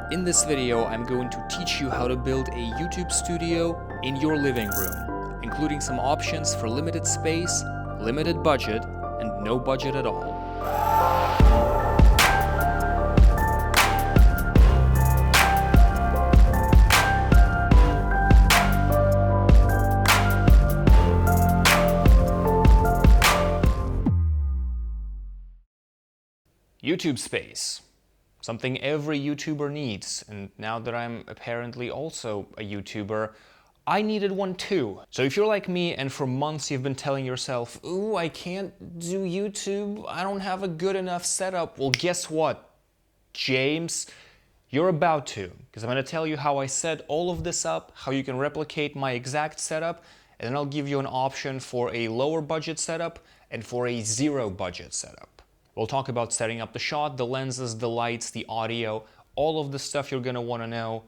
In this video, I'm going to teach you how to build a YouTube studio in your living room, including some options for limited space, limited budget, and no budget at all. YouTube space. Something every YouTuber needs, and now that I'm apparently also a YouTuber, I needed one too. So if you're like me and for months you've been telling yourself, ooh, I can't do YouTube, I don't have a good enough setup, well guess what, James? You're about to, because I'm going to tell you how I set all of this up, how you can replicate my exact setup, and then I'll give you an option for a lower budget setup and for a zero budget setup. We'll talk about setting up the shot, the lenses, the lights, the audio, all of the stuff you're gonna wanna know.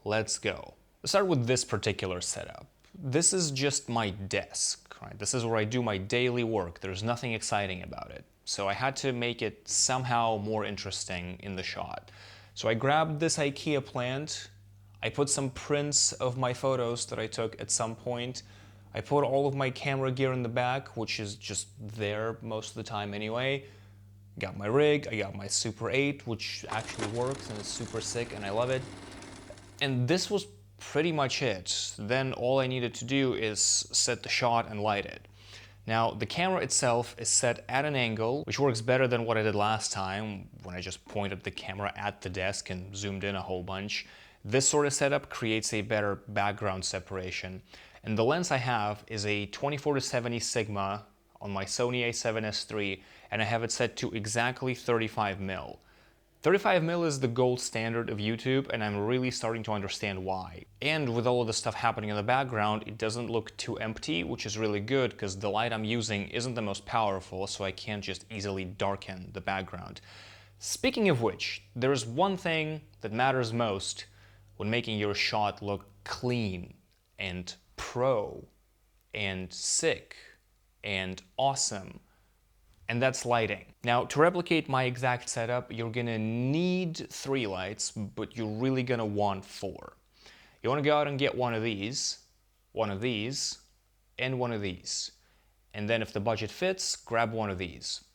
Let's go. Let's start with this particular setup. This is just my desk, right? This is where I do my daily work. There's nothing exciting about it. So I had to make it somehow more interesting in the shot. So I grabbed this IKEA plant. I put some prints of my photos that I took at some point. I put all of my camera gear in the back, which is just there most of the time anyway. Got my rig, I got my Super 8, which actually works and is super sick and I love it. And this was pretty much it. Then all I needed to do is set the shot and light it. Now the camera itself is set at an angle, which works better than what I did last time when I just pointed the camera at the desk and zoomed in a whole bunch. This sort of setup creates a better background separation. And the lens I have is a 24-70 Sigma on my Sony a7S III, and I have it set to exactly 35mm. 35mm is the gold standard of YouTube, and I'm really starting to understand why. And with all of the stuff happening in the background, it doesn't look too empty, which is really good because the light I'm using isn't the most powerful, so I can't just easily darken the background. Speaking of which, there's one thing that matters most when making your shot look clean and pro and sick and awesome, and that's lighting. Now, to replicate my exact setup, you're gonna need 3 lights, but you're really gonna want 4. You wanna go out and get one of these, and one of these. And then if the budget fits, grab one of these.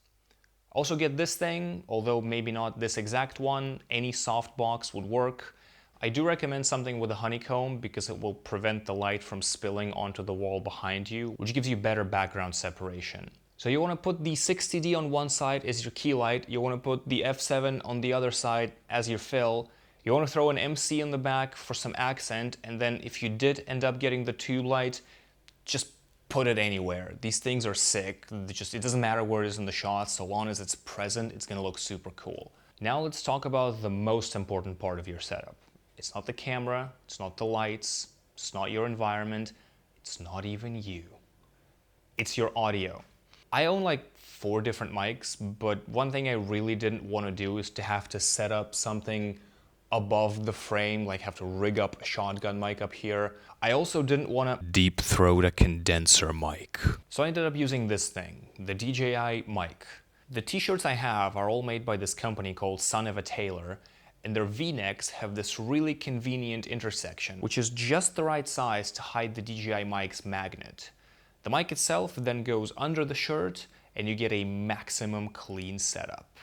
Also get this thing, although maybe not this exact one, any softbox would work. I do recommend something with a honeycomb because it will prevent the light from spilling onto the wall behind you, which gives you better background separation. So you want to put the 60D on one side as your key light, you want to put the f7 on the other side as your fill, you want to throw an MC in the back for some accent, and then if you did end up getting the tube light, just put it anywhere. These things are sick, it doesn't matter where it is in the shot, so long as it's present, it's going to look super cool. Now let's talk about the most important part of your setup. It's not the camera, it's not the lights, it's not your environment, it's not even you. It's your audio. I own like 4 different mics, but one thing I really didn't want to do is to have to set up something above the frame, like have to rig up a shotgun mic up here. I also didn't want to deep throat a condenser mic. So I ended up using this thing, the DJI mic. The t-shirts I have are all made by this company called Son of a Tailor, and their V-necks have this really convenient intersection, which is just the right size to hide the DJI mic's magnet. The mic itself then goes under the shirt, and you get a maximum clean setup.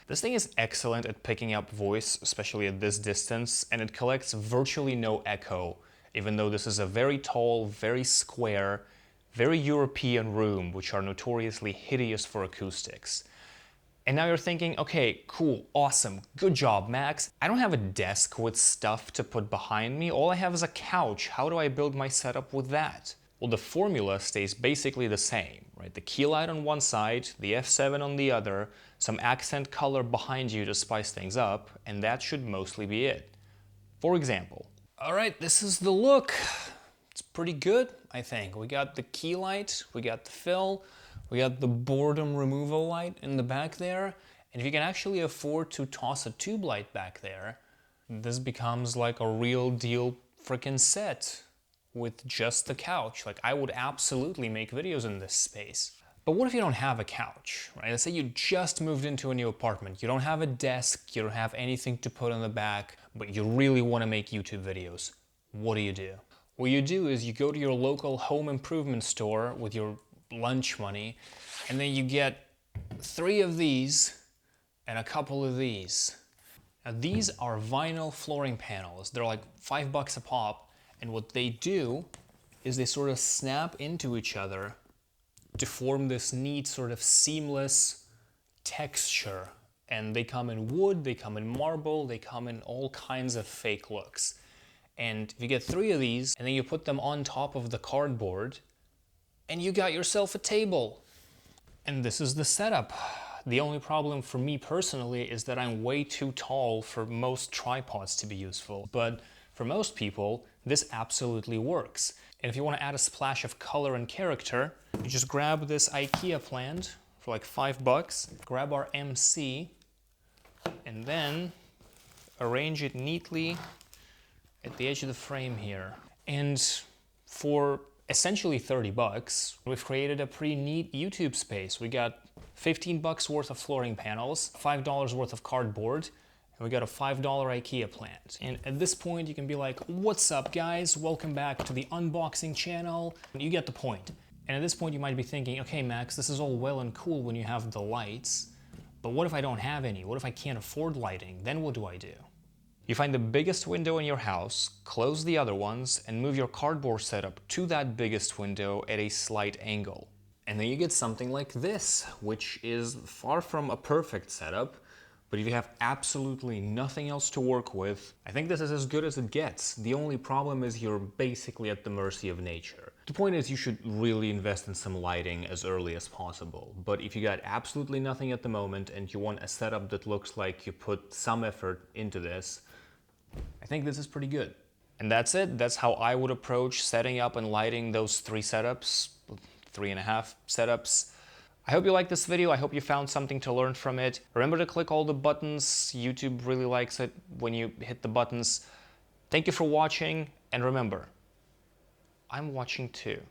This thing is excellent at picking up voice, especially at this distance, and it collects virtually no echo, even though this is a very tall, very square, very European room, which are notoriously hideous for acoustics. And now you're thinking, okay, cool, awesome, good job, Max. I don't have a desk with stuff to put behind me. All I have is a couch. How do I build my setup with that? Well, the formula stays basically the same, right? The key light on one side, the f7 on the other, some accent color behind you to spice things up, and that should mostly be it. For example, all right, this is the look. It's pretty good, I think. We got the key light, we got the fill, we got the boredom removal light in the back there, and if you can actually afford to toss a tube light back there, this becomes like a real deal frickin' set with just the couch. Like, I would absolutely make videos in this space. But what if you don't have a couch, right? Let's say you just moved into a new apartment. You don't have a desk, you don't have anything to put on the back, but you really want to make YouTube videos. What do? What you do is you go to your local home improvement store with your lunch money, and then you get 3 of these and a couple of these. Now these are vinyl flooring panels. They're like $5 a pop, and what they do is they sort of snap into each other to form this neat sort of seamless texture. And they come in wood, they come in marble, they come in all kinds of fake looks. And if you get 3 of these and then you put them on top of the cardboard, and you got yourself a table. And this is the setup. The only problem for me personally is that I'm way too tall for most tripods to be useful. But for most people, this absolutely works. And if you want to add a splash of color and character, you just grab this IKEA plant for like $5, grab our MC, and then arrange it neatly at the edge of the frame here. And for essentially $30, we've created a pretty neat YouTube space. We got $15 worth of flooring panels, $5 worth of cardboard, and we got a $5 IKEA plant. And at this point, you can be like, what's up guys? Welcome back to the unboxing channel. You get the point. And at this point, you might be thinking, okay, Max, this is all well and cool when you have the lights, but what if I don't have any? What if I can't afford lighting? Then what do? You find the biggest window in your house, close the other ones, and move your cardboard setup to that biggest window at a slight angle. And then you get something like this, which is far from a perfect setup, but if you have absolutely nothing else to work with, I think this is as good as it gets. The only problem is you're basically at the mercy of nature. The point is you should really invest in some lighting as early as possible. But if you got absolutely nothing at the moment and you want a setup that looks like you put some effort into this, I think this is pretty good. And that's it. That's how I would approach setting up and lighting those 3 setups, 3.5 setups. I hope you liked this video. I hope you found something to learn from it. Remember to click all the buttons. YouTube really likes it when you hit the buttons. Thank you for watching, and remember, I'm watching too.